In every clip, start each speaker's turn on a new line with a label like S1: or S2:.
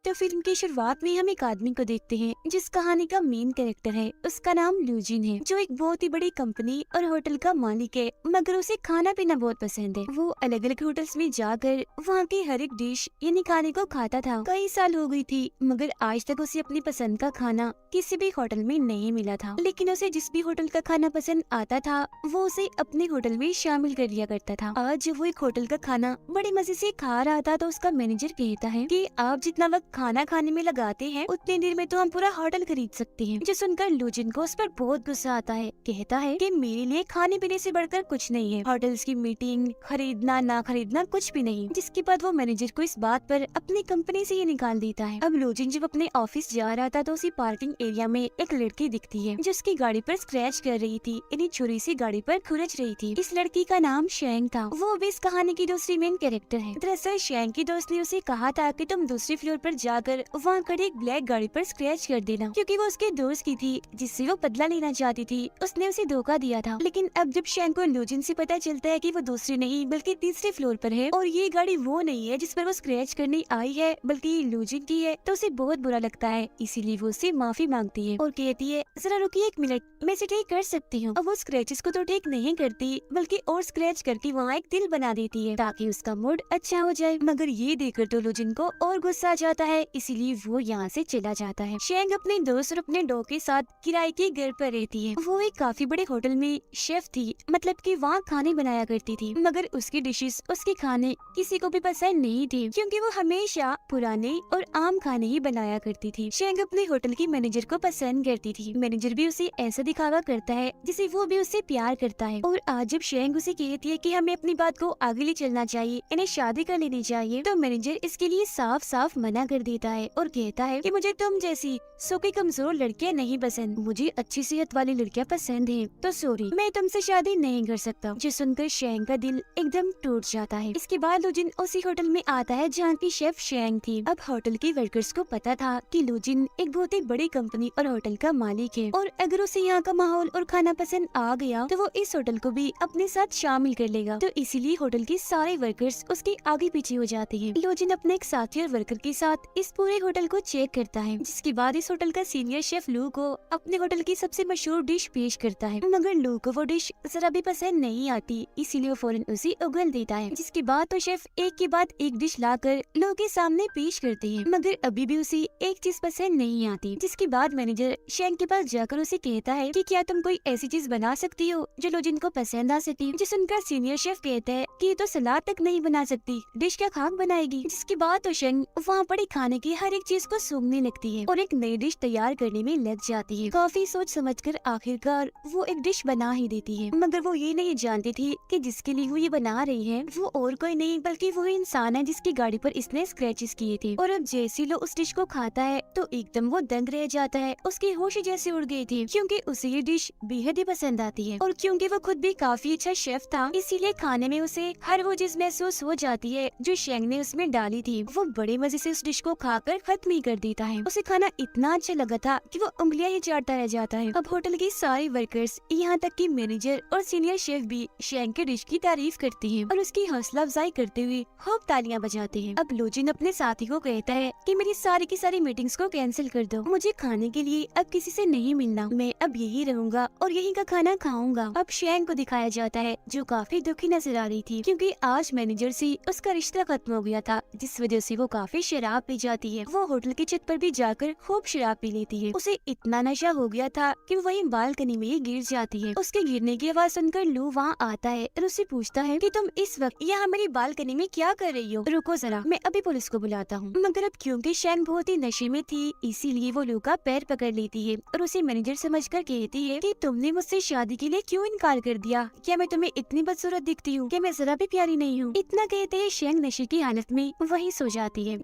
S1: तो फिल्म की शुरुआत में हम एक आदमी को देखते हैं जिस कहानी का मेन कैरेक्टर है। उसका नाम लूजिन है, जो एक बहुत ही बड़ी कंपनी और होटल का मालिक है, मगर उसे खाना पीना बहुत पसंद है। वो अलग अलग होटल्स में जाकर वहाँ की हर एक डिश यानी खाने को खाता था। कई साल हो गई थी, मगर आज तक उसे अपनी पसंद का खाना किसी भी होटल में नहीं मिला था। लेकिन उसे जिस भी होटल का खाना पसंद आता था वो उसे अपने होटल में शामिल कर लिया करता था। आज जब वो एक होटल का खाना बड़े मजे से खा रहा था तो उसका मैनेजर कहता है कि आप जितना वक्त खाना खाने में लगाते हैं उतनी देर में तो हम पूरा होटल खरीद सकते हैं। जो सुनकर लूजिन को उस पर बहुत गुस्सा आता है। कहता है कि मेरे लिए खाने पीने से बढ़कर कुछ नहीं है, होटल्स की मीटिंग खरीदना ना खरीदना कुछ भी नहीं। जिसके बाद वो मैनेजर को इस बात पर अपनी कंपनी से ये निकाल देता है। अब लूजिन जब अपने ऑफिस जा रहा था तो उसी पार्किंग एरिया में एक लड़की दिखती है जो उसकी गाड़ी पर स्क्रैच कर रही थी, यानी छुरी से गाड़ी पर खुरच रही थी। इस लड़की का नाम शेंग था। वो भी इस कहानी की दूसरी मेन कैरेक्टर है। दरअसल शेंग की दोस्त ने उसे कहा था कि तुम दूसरे फ्लोर पर जाकर वहाँ खड़ी एक ब्लैक गाड़ी पर स्क्रैच कर देना, क्योंकि वो उसके दोस्त की थी जिससे वो बदला लेना चाहती थी। उसने उसे धोखा दिया था। लेकिन अब जब शेंग को लूजिन से पता चलता है कि वो दूसरी नहीं बल्कि तीसरे फ्लोर पर है और ये गाड़ी वो नहीं है जिस पर वो स्क्रैच करने आई है बल्कि लूजिन की है, तो उसे बहुत बुरा लगता है। इसीलिए वो उससे माफी मांगती है और कहती है जरा रुकिए एक मिनट, मैं इसे ठीक कर सकती हूँ। अब वो स्क्रैचेस को तो ठीक नहीं करती बल्कि और स्क्रैच करके वहाँ एक दिल बना देती है ताकि उसका मूड अच्छा हो जाए। मगर ये देखकर तो लूजिन को और गुस्सा आ जाता है, इसीलिए वो यहाँ से चला जाता है। शेंग अपने दोस्त और अपने डॉग के साथ किराए के घर पर रहती है। वो एक काफी बड़े होटल में शेफ थी, मतलब कि वहाँ खाने बनाया करती थी, मगर उसकी डिशेस उसके खाने किसी को भी पसंद नहीं थे, क्योंकि वो हमेशा पुराने और आम खाने ही बनाया करती थी। शेंग अपने होटल की मैनेजर को पसंद करती थी। मैनेजर भी उसे ऐसा दिखावा करता है जिसे वो भी उससे प्यार करता है। और आज जब शेंग उसे कहती है कि हमें अपनी बात को आगे ले चलना चाहिए, इन्हें शादी कर लेनी चाहिए, तो मैनेजर इसके लिए साफ साफ मना कर देता है और कहता है कि मुझे तुम जैसी सूखी कमजोर लड़कियां नहीं पसंद, मुझे अच्छी सेहत वाली लड़कियां पसंद हैं। तो सॉरी, मैं तुमसे शादी नहीं कर सकता। जो सुनकर शेंग का दिल एकदम टूट जाता है। इसके बाद लूजिन उसी होटल में आता है जहाँ की शेफ शेंग थी। अब होटल के वर्कर्स को पता था कि लूजिन एक बहुत ही बड़ी कंपनी और होटल का मालिक है, और अगर उसे यहाँ का माहौल और खाना पसंद आ गया तो वो इस होटल को भी अपने साथ शामिल कर लेगा। तो इसीलिए होटल के सारे वर्कर्स उसके आगे पीछे हो जाते हैं। लूजिन अपने एक साथी और वर्कर के साथ इस पूरे होटल को चेक करता है, जिसके बाद इस होटल का सीनियर शेफ लू को अपने होटल की सबसे मशहूर डिश पेश करता है। मगर लू को वो डिश जरा भी पसंद नहीं आती, इसीलिए वो फौरन उसे उगल देता है। जिसके बाद तो शेफ एक के बाद एक डिश लाकर लू के सामने पेश करते हैं, मगर अभी भी उसे एक चीज पसंद नहीं आती। जिसके बाद मैनेजर शेंग के पास जाकर उसे कहता है कि क्या तुम कोई ऐसी चीज बना सकती हो जो लूजिन को पसंद आ सके। जिस उनका सीनियर शेफ कहता है कि ये तो सलाद तक नहीं बना सकती, डिश क्या खाक बनाएगी। जिसके बाद तो शेंग वहाँ पड़े खाने की हर एक चीज को सूंघने लगती है और एक नई डिश तैयार करने में लग जाती है। काफी सोच समझकर आखिरकार वो एक डिश बना ही देती है, मगर वो ये नहीं जानती थी कि जिसके लिए वो ये बना रही है वो और कोई नहीं बल्कि वो इंसान है जिसकी गाड़ी पर इसने स्क्रैचेस किए थे। और अब जैसे लो उस डिश को खाता है तो एकदम वो दंग रह जाता है, उसकी होश जैसे उड़ गई थी, क्योंकि उसे ये डिश बेहद ही पसंद आती है। और क्योंकि वो खुद भी काफी अच्छा शेफ था, इसीलिए खाने में उसे हर वो चीज महसूस हो जाती है जो शेंग ने उसमें डाली थी। वो बड़े मजे से उस डिश को खाकर खत्म ही कर देता है। उसे खाना इतना अच्छा लगा था कि वो उंगलियां ही चाटता रह जाता है। अब होटल के सारे वर्कर्स, यहाँ तक कि मैनेजर और सीनियर शेफ भी शेंग के डिश की तारीफ करते हैं और उसकी हौसला अफजाई करते हुए खूब तालियां बजाते हैं। अब लूजिन अपने साथी को कहता है कि मेरी सारी की सारी मीटिंग्स को कैंसिल कर दो, मुझे खाने के लिए अब किसी से नहीं मिलना, मैं अब यही रहूंगा और यहीं का खाना खाऊंगा। अब शेंग को दिखाया जाता है जो काफी दुखी नजर आ रही थी, क्योंकि आज मैनेजर से उसका रिश्ता खत्म हो गया था, जिस वजह से वो काफी शराब पी जाती है। वो होटल की छत पर भी जाकर खूब शराब पी लेती है। उसे इतना नशा हो गया था कि वो वहीं बालकनी में ही गिर जाती है। उसके गिरने की आवाज सुनकर लू वहाँ आता है और उससे पूछता है कि तुम इस वक्त यहाँ मेरी बालकनी में क्या कर रही हो, रुको जरा, मैं अभी पुलिस को बुलाता हूँ। मगर अब क्योंकि शेंग बहुत ही नशे में थी, इसीलिए वो लू का पैर पकड़ लेती है और उसे मैनेजर समझकर कहती है कि तुमने मुझसे शादी के लिए क्यों इनकार कर दिया, क्या मैं तुम्हें इतनी बदसूरत दिखती हूँ, क्या मैं जरा भी प्यारी नहीं हूँ। इतना कहते ही शेंग नशे की हालत में वहीं सो जाती है।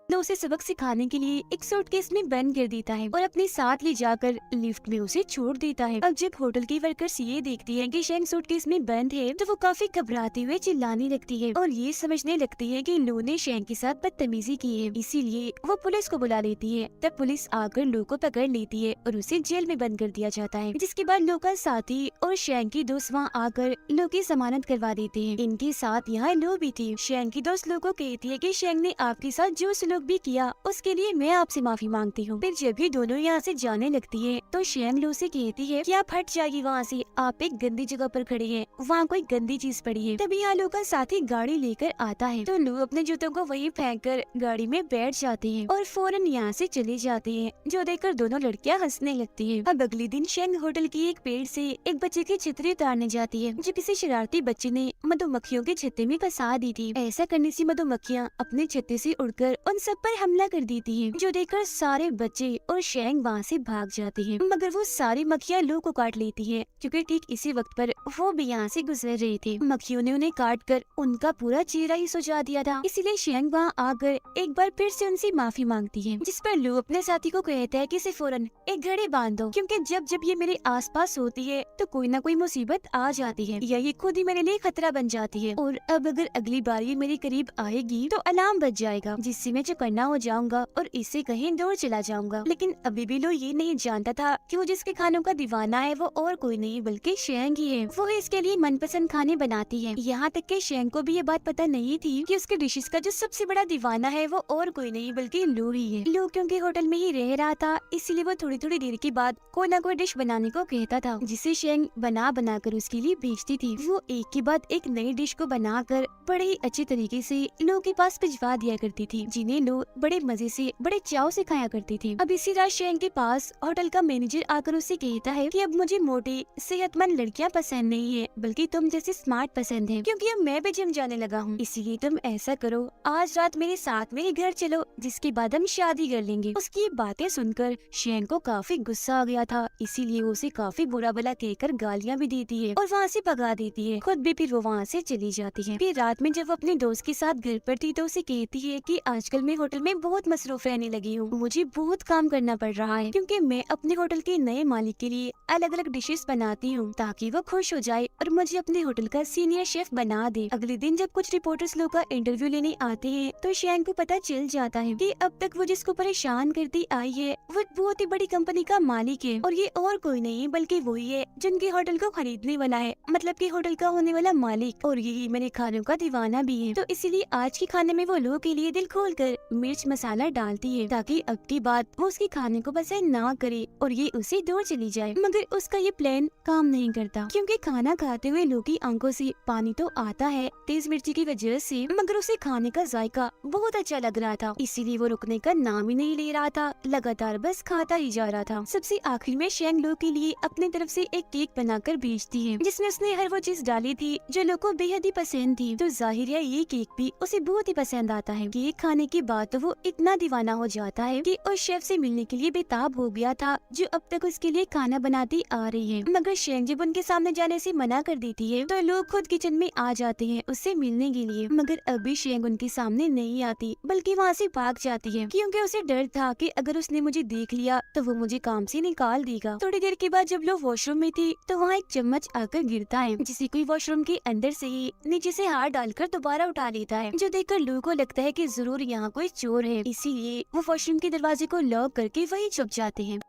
S1: तो उसे सबक सिखाने के लिए एक सूटकेस में बंद कर देता है और अपने साथ ले जाकर लिफ्ट में उसे छोड़ देता है। अब जब होटल की वर्कर्स ये देखती है कि शेंग सूटकेस में बंद है तो वो काफी घबराते हुए चिल्लाने लगती है और ये समझने लगती है कि लू ने शेंग के साथ बदतमीजी की है, इसीलिए वो पुलिस को बुला लेती है। तब पुलिस आकर लू को पकड़ लेती है और उसे जेल में बंद कर दिया जाता है। जिसके बाद लू का साथी और शेंग की दोस्त वहाँ आकर लू की जमानत करवा देते हैं। इनके साथ यहाँ लू भी थी। शेंग की दोस्त लू को कहती है कि शेंग ने आपके साथ जो सलूक भी किया उसके लिए मैं आपसे माफी मांगती हूँ। फिर जब भी दोनों यहाँ से जाने लगती है तो शेंग लू से कहती है कि आप हट जाइए वहाँ से, आप एक गंदी जगह पर खड़े हैं, वहाँ कोई गंदी चीज पड़ी है। तभी यहाँ लू का साथी गाड़ी लेकर आता है तो लू अपने जूतों को वहीं फेंक कर गाड़ी में बैठ जाते हैं और फौरन यहाँ से चले जाते हैं, जो देखकर दोनों लड़कियाँ हंसने लगती है। अब अगले दिन शेंग होटल की एक पेड़ से एक बच्चे की छतरी उतारने जाती है, जो किसी शरारती बच्चे ने मधुमक्खियों के छत्ते में फंसा दी थी। ऐसा करने से मधुमक्खियाँ अपने छत्ते से उड़कर उन सब पर हमला कर देती है, जो देखकर सारे बच्चे और शेंग वहाँ से भाग जाते हैं। मगर वो सारी मक्खियाँ लू को काट लेती है, क्योंकि ठीक इसी वक्त पर वो भी यहाँ से गुजर रहे थे। मक्खियों ने उन्हें काट कर उनका पूरा चेहरा ही सुझा दिया था, इसीलिए शेंग वहाँ आकर एक बार फिर से उनसे माफी मांगती है, जिस पर लू अपने साथी को कहता है कि इसे फौरन एक घड़ी बांध दो, क्योंकि जब जब ये मेरे आसपास होती है तो कोई ना कोई मुसीबत आ जाती है या ये खुद ही मेरे लिए खतरा बन जाती है, और अब अगर अगली बार ये मेरे करीब आएगी तो अलार्म बज जाएगा, जिससे मैं चौकन्ना हो जाऊंगा और इससे कहीं दूर चला जाऊंगा। लेकिन अभी भी लू ये नहीं जानता था कि वो जिसके खानों का दीवाना है वो और कोई नहीं बल्कि शेंग ही है। वो इसके लिए मनपसंद खाने बनाती है। यहाँ तक कि शेंग को भी ये बात पता नहीं थी कि उसके डिशेस का जो सबसे बड़ा दीवाना है वो और कोई नहीं बल्कि लू ही है। लू क्योंकि होटल में ही रह रहा था, इसीलिए वो थोड़ी थोड़ी देर के बाद कोई ना कोई डिश बनाने को कहता था, जिसे शेंग बना बना कर उसके लिए भेजती थी। वो एक के बाद एक नई डिश को बनाकर बड़े ही अच्छे तरीके से लू के पास भिजवा दिया करती थी, जिन्हें लू बड़े मजे से बड़े चाव से खाया करती थी। अब इसी रात शेंग के पास होटल का मैनेजर आकर उसे कहता है कि अब मुझे मोटी सेहतमंद लड़कियां पसंद नहीं है, बल्कि तुम जैसे स्मार्ट पसंद है, क्योंकि अब मैं भी जिम जाने लगा हूँ। इसीलिए तुम ऐसा करो, आज रात मेरे साथ मेरे घर चलो, जिसके बाद हम शादी कर लेंगे। उसकी बातें सुनकर शेंग को काफी गुस्सा आ गया था, इसीलिए उसे काफी बुरा भला कहकर गालियाँ भी देती है और वहाँ से भगा देती है। खुद भी फिर वो वहाँ से चली जाती है। फिर रात में जब वो अपने दोस्त के साथ घर पर थी तो उसे कहती है कि आजकल मैं होटल में बहुत मसरूफ रहने लगी हूँ, मुझे बहुत काम करना पड़ रहा है, क्योंकि मैं अपने होटल के नए मालिक के लिए अलग अलग डिशेस बनाती हूँ ताकि वो खुश हो जाए और मुझे अपने होटल का सीनियर शेफ बना दे। अगले दिन जब कुछ रिपोर्टर्स लोग का इंटरव्यू लेने आते हैं तो शेंग को पता चल जाता है कि अब तक वो जिसको परेशान करती आई है वो बहुत ही बड़ी कंपनी का मालिक है, और ये और कोई नहीं बल्कि वही है जिनके होटल को खरीदने वाला है, मतलब कि होटल का होने वाला मालिक, और यही मेरे खानों का दीवाना भी है। तो इसीलिए आज के खाने में वो लोगों के लिए दिल खोल कर मिर्च मसाला डालती है, ताकि अब की बात वो उसके खाने को पसंद ना करे और ये उसे दूर चली जाए। मगर उसका ये प्लान काम नहीं करता, क्योंकि खाना खाते हुए लू की आंखों से पानी तो आता है तेज मिर्ची की वजह से, मगर उसे खाने का जायका बहुत अच्छा लग रहा था, इसीलिए वो रुकने का नाम ही नहीं ले रहा था, लगातार बस खाता ही जा रहा था। सबसे आखिर में शेंग लू के लिए अपनी तरफ से एक केक बनाकर भेजती है, जिसमें उसने हर वो चीज डाली थी जो लू को बेहद ही पसंद थी। तो जाहिर है ये केक भी उसे बहुत ही पसंद आता है। केक खाने के बाद तो वो इतना दीवाना हो जाता है कि उस शेफ से मिलने के लिए बेताब हो गया था, जो अब तक उसके लिए खाना बनाती आ रही है। मगर शेंग जब उनके सामने जाने से मना कर देती है तो लोग खुद किचन में आ जाते हैं उससे मिलने के लिए, मगर अभी शेंग उनके सामने नहीं आती बल्कि वहाँ से भाग जाती है, क्योंकि उसे डर था कि अगर उसने मुझे देख लिया तो वो मुझे काम से निकाल देगा। थोड़ी देर के बाद जब लोग वॉशरूम में थी तो वहाँ एक चम्मच आकर गिरता है, जिसे कोई वॉशरूम के अंदर से ही नीचे से हाथ डालकर दोबारा उठा लेता है, जो देखकर लू को लगता है कि जरूर यहाँ कोई चोर है, इसीलिए वो वॉशरूम के दरवाजे को लॉक करके वहीं छुप जाते हैं।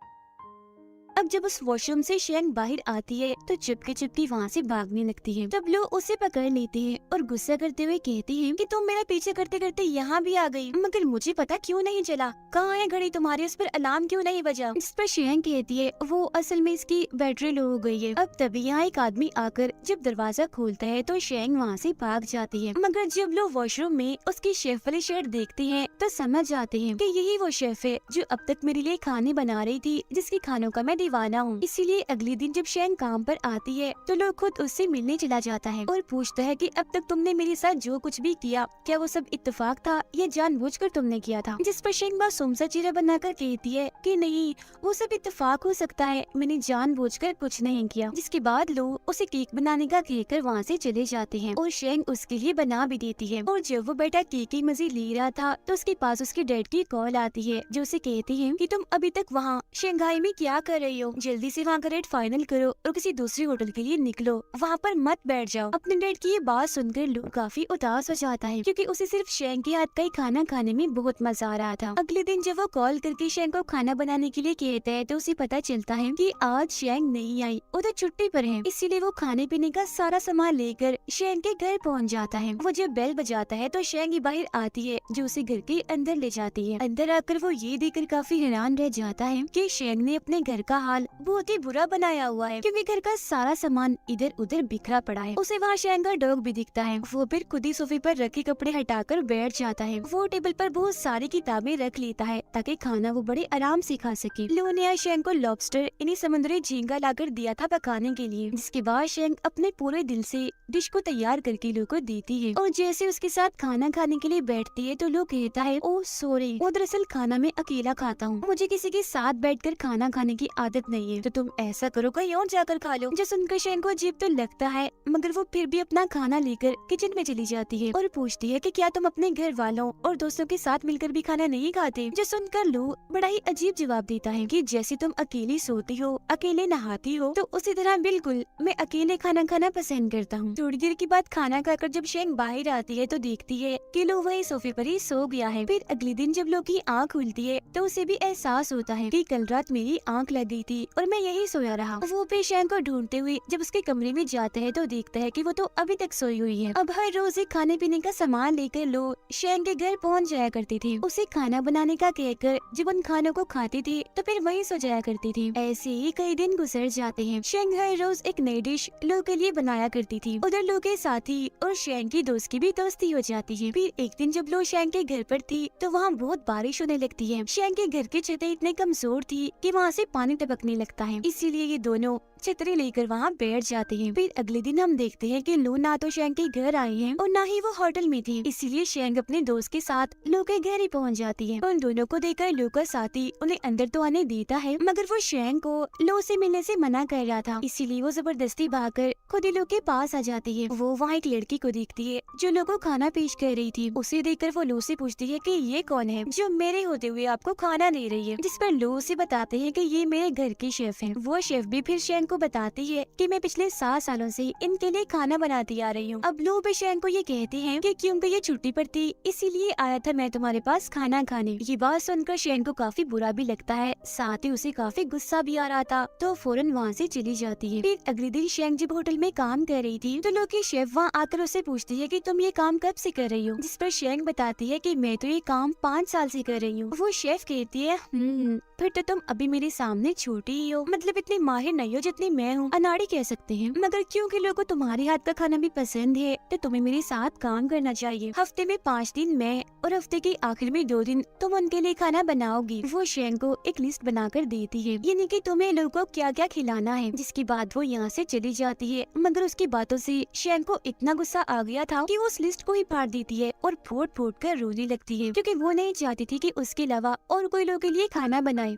S1: अब जब उस वॉशरूम से शेंग बाहर आती है तो चुपके चुपके वहाँ से भागने लगती है। तब लोग उसे पकड़ लेते हैं और गुस्सा करते हुए कहती हैं कि तुम मेरा पीछे करते करते यहाँ भी आ गई, मगर मुझे पता क्यों नहीं चला, कहाँ है घड़ी तुम्हारी, उस पर अलार्म क्यों नहीं बजा। इस पर शेंग कहती है वो असल में इसकी बैटरी लो हो गई है। अब तभी यहाँ एक आदमी आकर जब दरवाजा खोलता है तो शेंग वहाँ से भाग जाती है, मगर जब लोग वॉशरूम में उसकी शेफ वाली शर्ट देखते हैं तो समझ जाते हैं कि यही वो शेफ है जो अब तक मेरे लिए खाने बना रही थी, जिसके खानों का मैं दीवाना हूँ। इसीलिए अगले दिन जब शेंग काम पर आती है तो लोग खुद उससे मिलने चला जाता है और पूछता है कि अब तक तुमने मेरे साथ जो कुछ भी किया क्या वो सब इत्तेफाक था या जानबूझकर तुमने किया था। जिस पर शेंग मासूम सा चेहरा बनाकर कहती है कि नहीं, वो सब इत्तेफाक हो सकता है, मैंने जानबूझकर कुछ नहीं किया। जिसके बाद लोग उसे केक बनाने का कहकर वहाँ से चले जाते हैं और शेंग उसके लिए बना भी देती है। और जब वो बेटा केक की मजे ले रहा था तो उसके पास उसके डैड की कॉल आती है, जो उसे कहती है कि तुम अभी तक वहाँ शंघाई में क्या कर रही रही हो? जल्दी से वहाँ का रेट फाइनल करो और किसी दूसरे होटल के लिए निकलो, वहाँ पर मत बैठ जाओ। अपने डैड की ये बात सुनकर लू काफी उदास हो जाता है, क्योंकि उसे सिर्फ शेंग के हाथ का ही खाना खाने में बहुत मजा आ रहा था। अगले दिन जब वो कॉल करके शेंग को खाना बनाने के लिए कहता है तो उसे पता चलता है कि आज शेंग नहीं आई, वो तो छुट्टी पर है। इसीलिए वो खाने पीने का सारा सामान लेकर शेंग के घर पहुँच जाता है। वो जब बेल बजाता है तो शेंग ही बाहर आती है, जो उसे घर के अंदर ले जाती है। अंदर आकर वो ये देखकर काफी हैरान रह जाता है कि शेंग ने अपने घर का हाल बहुत ही बुरा बनाया हुआ है, क्योंकि घर का सारा सामान इधर उधर बिखरा पड़ा है। उसे वहाँ शेंग का डॉग भी दिखता है। वो फिर खुद ही सोफे पर रखे कपड़े हटाकर बैठ जाता है। वो टेबल पर बहुत सारी किताबें रख लेता है ताकि खाना वो बड़े आराम से खा सके। लो ने आज शेंग को लॉबस्टर यानी समुद्री झींगा लाकर दिया था पकाने के लिए, जिसके बाद शेंग अपने पूरे दिल से डिश को तैयार करके लो को देती है। और जैसे उसके साथ खाना खाने के लिए बैठती है तो लो कहता है, ओ सॉरी, वो दरअसल खाना मैं अकेला खाता हूँ, मुझे किसी के साथ बैठकर खाना खाने की आदत नहीं है, तो तुम ऐसा करो कहीं और जाकर खा लो। जो सुनकर शेंग को अजीब तो लगता है, मगर वो फिर भी अपना खाना लेकर किचन में चली जाती है और पूछती है कि क्या तुम अपने घर वालों और दोस्तों के साथ मिलकर भी खाना नहीं खाते? जो सुनकर लो बड़ा ही अजीब जवाब देता है कि जैसे तुम अकेली सोती हो, अकेले नहाती हो, तो उसी तरह बिल्कुल मैं अकेले खाना खाना पसंद करता हूँ। थोड़ी देर के बाद खाना खाकर जब शेंग बाहर आती है तो देखती है कि लो वही सोफे पर ही सो गया है। फिर अगले दिन जब लो की आँख खुलती है तो उसे भी एहसास होता है कि कल रात मेरी आँख लग गई थी और मैं यही सोया रहा। वो फिर शेंग को ढूंढते हुए जब उसके कमरे में जाता है तो देखता है कि वो तो अभी तक सोई हुई है। अब हर रोज एक खाने पीने का सामान लेकर लो शेंग के घर पहुंच जाया करती थी। उसे खाना बनाने का कहकर जब उन खानों को खाती थी तो फिर वहीं सो जाया करती थी। ऐसे ही कई दिन गुजर जाते हैं। शेंग हर रोज एक नई डिश लो के लिए बनाया करती थी। उधर लो के साथी और शेंग की दोस्त की भी दोस्ती हो जाती है। फिर एक दिन जब लो शेंग के घर पर थी तो वहाँ बहुत बारिश होने लगती है। शेंग के घर की छतें इतने कमजोर थी कि वहाँ से पानी टपकने लगता है, इसीलिए ये दोनों छतरी लेकर वहाँ बैठ जाते हैं। फिर अगले दिन हम देखते हैं कि लो ना तो शेंग के घर आई है और ना ही वो होटल में थी, इसीलिए शेंग अपने दोस्त के साथ लो के घर ही पहुँच जाती है। उन दोनों को देखकर लो का साथी उन्हें अंदर तो आने देता है, मगर वो शेंग को लो से मिलने से मना कर रहा था, इसीलिए वो जबरदस्ती भागकर खुद ही लो के पास आ जाती है। वो वहाँ एक लड़की को देखती है जो लो को खाना पेश कर रही थी। उसे देखकर वो लो से पूछती है कि ये कौन है जो मेरे होते हुए आपको खाना दे रही है, जिस पर लो उसे बताते हैं कि ये मेरे घर की शेफ है। वो शेफ भी फिर शेंग को बताती है कि मैं पिछले 7 सालों से इनके लिए खाना बनाती आ रही हूँ। अब लो भी शेंग को ये कहते हैं कि क्योंकि ये छुट्टी पर थी इसीलिए आया था मैं तुम्हारे पास खाना खाने। ये बात सुनकर शेंग को काफी बुरा भी लगता है, साथ ही उसे काफी गुस्सा भी आ रहा था, तो फौरन वहाँ से चली जाती है। फिर अगले दिन शेंग जब होटल में काम कर रही थी तो लो की शेफ वहाँ आकर उसे पूछती है कि तुम ये काम कब से कर रही हो, जिस पर शेंग बताती है कि मैं तो ये काम 5 साल से कर रही हूँ। वो शेफ कहती है फिर तो तुम अभी मेरे सामने छोटी ही हो, मतलब इतनी माहिर नहीं हो जितनी मैं हूँ, अनाड़ी कह सकते हैं, मगर क्योंकि लोगों को तुम्हारे हाथ का खाना भी पसंद है तो तुम्हें मेरे साथ काम करना चाहिए। हफ्ते में 5 दिन मैं और हफ्ते के आखिर में 2 दिन तुम उनके लिए खाना बनाओगी। वो शेंग को एक लिस्ट बनाकर देती है, यानी कि तुम्हें लोगों को क्या क्या खिलाना है, जिसके बाद वो यहाँ से चली जाती है। मगर उसकी बातों से शेंग को इतना गुस्सा आ गया था कि वो उस लिस्ट को ही फाड़ देती है और फूट फूट कर रोने लगती है, क्योंकि वो नहीं चाहती थी कि उसके अलावा और कोई लोगों के लिए खाना बनाए।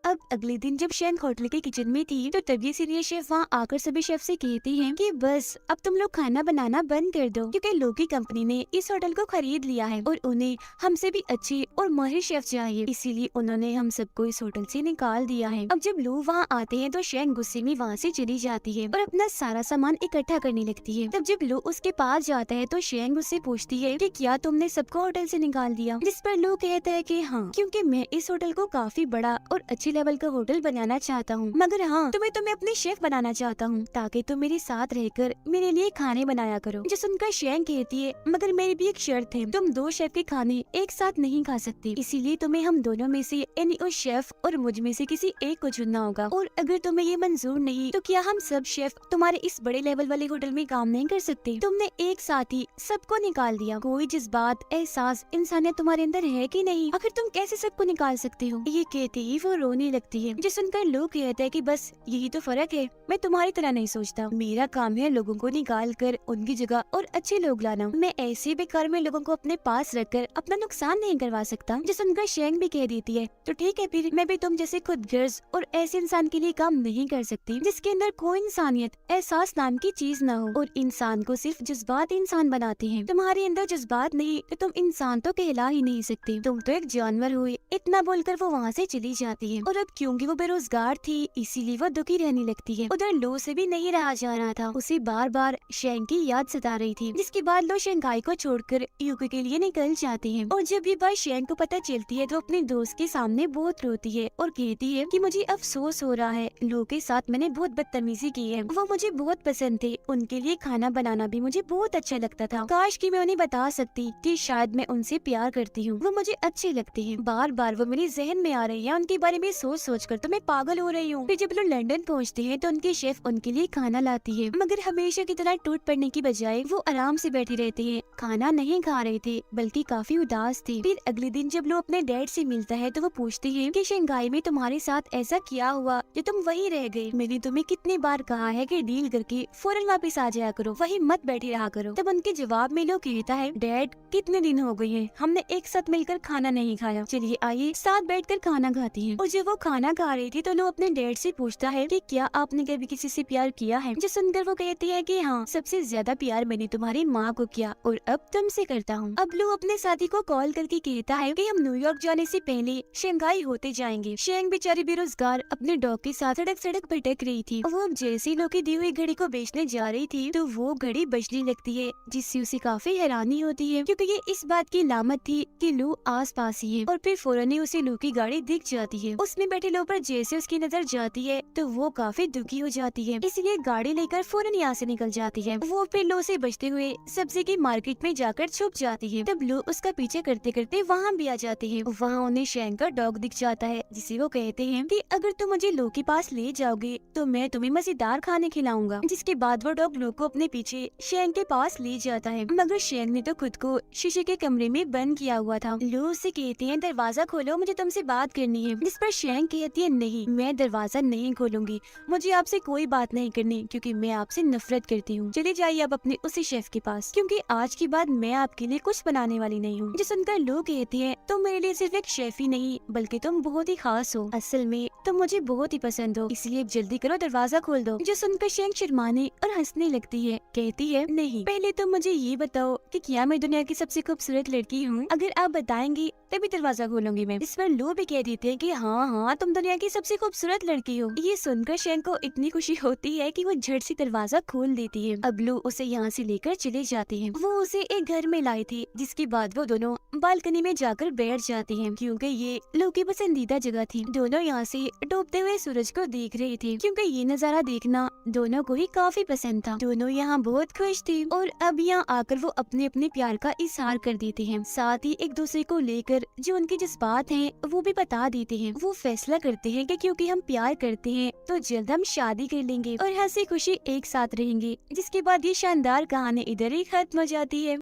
S1: अब अगले दिन जब शेंग होटल के किचन में थी तो तभी सीनियर शेफ वहाँ आकर सभी शेफ से कहती हैं कि बस अब तुम लोग खाना बनाना बंद कर दो, क्योंकि लो की कंपनी ने इस होटल को खरीद लिया है और उन्हें हमसे भी अच्छे और माहिर शेफ चाहिए, इसीलिए उन्होंने हम सबको इस होटल से निकाल दिया है। अब जब लो वहाँ आते हैं तो शेंग गुस्से में वहाँ से चली जाती है और अपना सारा सामान इकट्ठा करने लगती है। तब जब लो उसके पास जाता है तो शेंग उससे पूछती है कि क्या तुमने सबको होटल से निकाल दिया, जिस पर लो कहता है कि हाँ, क्योंकि मैं इस होटल को काफी बड़ा और अच्छी लेवल का होटल बनाना चाहता हूँ, मगर हाँ तुम्हें अपनी शेफ बनाना चाहता हूँ ताकि तुम मेरे साथ रहकर मेरे लिए खाने बनाया करो। जो सुनकर शेंग कहती है मगर मेरी भी एक शर्त है, तुम 2 शेफ के खाने एक साथ नहीं खा सकती, इसीलिए तुम्हें हम दोनों में से यानी उस शेफ और मुझ में से किसी एक को चुनना होगा, और अगर तुम्हें ये मंजूर नहीं तो क्या हम सब शेफ तुम्हारे इस बड़े लेवल वाले होटल में काम नहीं कर सकते? तुमने एक साथ ही सबको निकाल दिया, कोई जज्बात एहसास इंसानियत तुम्हारे अंदर है कि नहीं? आखिर तुम कैसे सबको निकाल सकते हो? ये कहते ही वो रोने लगती है। जो सुनकर लोग कहते हैं कि बस यही तो फर्क है, मैं तुम्हारी तरह नहीं सोचता, मेरा काम है लोगों को निकाल कर उनकी जगह और अच्छे लोग लाना, मैं ऐसे बेकार में लोगों को अपने पास रखकर अपना नुकसान नहीं करवा सकता। जो सुनकर शेंग भी कह देती है तो ठीक है, फिर मैं भी तुम जैसे खुद गर्ज और ऐसे इंसान के लिए काम नहीं कर सकती जिसके अंदर कोई इंसानियत एहसास नाम की चीज न हो, और इंसान को सिर्फ जज्बात इंसान बनाते हैं। तुम्हारे अंदर जज्बात नहीं तो तुम इंसान तो कहला ही नहीं सकते, तुम तो एक जानवर हुए। इतना बोलकर वो वहाँ से चली जाती है और और अब क्योंकि वो बेरोजगार थी इसीलिए वो दुखी रहने लगती है। उधर लो से भी नहीं रहा जा रहा था, उसे बार बार शेंग की याद सता रही थी, जिसके बाद लो शंघाई को छोड़कर यूके के लिए निकल जाती है। और जब ये बात शेंग को पता चलती है तो अपने दोस्त के सामने बहुत रोती है और कहती है कि मुझे अफसोस हो रहा है, लो के साथ मैंने बहुत बदतमीजी की है, वो मुझे बहुत पसंद थे, उनके लिए खाना बनाना भी मुझे बहुत अच्छा लगता था, काश कि मैं उन्हें बता सकती कि शायद मैं उनसे प्यार करती हूँ, वो मुझे अच्छे लगते हैं, बार बार वो मेरे जहन में आ रही है, उनके बारे में सोच सोच कर तो मैं पागल हो रही हूँ। फिर जब लोग लंदन पहुँचते हैं तो उनके शेफ उनके लिए खाना लाती है, मगर हमेशा की तरह टूट पड़ने की बजाय वो आराम से बैठी रहती है, खाना नहीं खा रहे थे बल्कि काफी उदास थे। फिर अगले दिन जब लो अपने डैड से मिलता है तो वो पूछती है कि शंघाई में तुम्हारे साथ ऐसा क्या हुआ जो तुम वहीं रह गए, मैंने तुम्हें कितनी बार कहा है कि डील करके फौरन वापस आ जाया करो, वहीं मत बैठी रहा करो। तब उनके जवाब में लो कहता है, डैड कितने दिन हो गए हैं हमने एक साथ मिलकर खाना नहीं खाया, चलिए आइए साथ बैठकर खाना खाते हैं। और जब वो खाना खा रही थी तो लो अपने डैड से पूछता है कि क्या आपने कभी किसी से प्यार किया है, जो सुनकर वो कहती है कि हाँ, सबसे ज्यादा प्यार मैंने तुम्हारी माँ को किया और अब तुमसे करता हूँ। अब लो अपने साथी को कॉल करके कहता है कि हम न्यूयॉर्क जाने से पहले शंघाई होते जाएंगे। शेंग बेचारी बेरोजगार अपने डॉग के साथ सड़क सड़क भटक रही थी, वो अब जैसे ही लो की दी हुई घड़ी को बेचने जा रही थी तो वो घड़ी बजने लगती है, जिससे उसे काफी हैरानी होती है क्योंकि ये इस बात की लामत थी कि लो आस पास ही है। और फिर फौरन ही उसे लो की गाड़ी दिख जाती है, उसमें बैठे लो पर जैसे उसकी नजर जाती है तो वो काफी दुखी हो जाती है, इसलिए गाड़ी लेकर फौरन यहाँ से निकल जाती है। वो फिर लो से बचते हुए सब्जी की मार्केट में जाकर छुप जाती है। तब लो उसका पीछे करते करते वहाँ भी आ जाती है, वहाँ उन्हें शेंग का डॉग दिख जाता है, जिसे वो कहते हैं कि अगर तुम मुझे लो के पास ले जाओगे तो मैं तुम्हें मजेदार खाने खिलाऊंगा। जिसके बाद वो डॉग लो को अपने पीछे शेंग के पास ले जाता है, मगर शेंग ने तो खुद को शीशे के कमरे में बंद किया हुआ था। लो उससे कहते हैं, दरवाजा खोलो, मुझे तुमसे बात करनी है। जिस पर शेंग कहती है, नहीं, मैं दरवाजा नहीं खोलूंगी, मुझे आपसे कोई बात नहीं करनी क्योंकि मैं आपसे नफरत करती हूँ। चले जाइए आप अपने उसी शेफ के पास, क्योंकि आज के बाद मैं आपके लिए कुछ बनाने वाली नहीं हूँ। जो सुनकर लो कहती है, तुम मेरे लिए सिर्फ एक शेफ ही नहीं बल्कि तुम बहुत ही खास हो, असल में तुम मुझे बहुत ही पसंद हो, इसलिए जल्दी करो, दरवाजा खोल दो। जो सुनकर शेंग शर्माने और हंसने लगती है, कहती है, नहीं, पहले तुम मुझे ये बताओ कि क्या मैं दुनिया की सबसे खूबसूरत लड़की हूँ, अगर आप बताएंगी तभी दरवाजा खोलूंगी मैं। इस पर लो भी कह देते हैं कि हाँ हाँ, तुम दुनिया की सबसे खूबसूरत लड़की हो। ये सुनकर शेंग को इतनी खुशी होती है कि वो झट से दरवाजा खोल देती है। अब लो उसे यहाँ से लेकर चले जाते हैं। वो उसे एक घर में लाई थी, जिसके बाद वो दोनों बालकनी में जाकर बैठ जाती हैं, क्योंकि ये लो की पसंदीदा जगह थी। दोनों यहाँ से डूबते हुए सूरज को देख रहे थे, क्योंकि ये नजारा देखना दोनों को ही काफी पसंद था। दोनों यहाँ बहुत खुश थे और अब यहाँ आकर वो अपने अपने प्यार का इजहार कर देते हैं, साथ ही एक दूसरे को लेकर जो उनके जज्बात हैं वो भी बता देते हैं। वो फैसला करते हैं कि क्योंकि हम प्यार करते हैं तो जल्द हम शादी कर लेंगे और हंसी खुशी एक साथ रहेंगे। जिसके बाद ये शानदार कहानी इधर ही खत्म हो जाती है।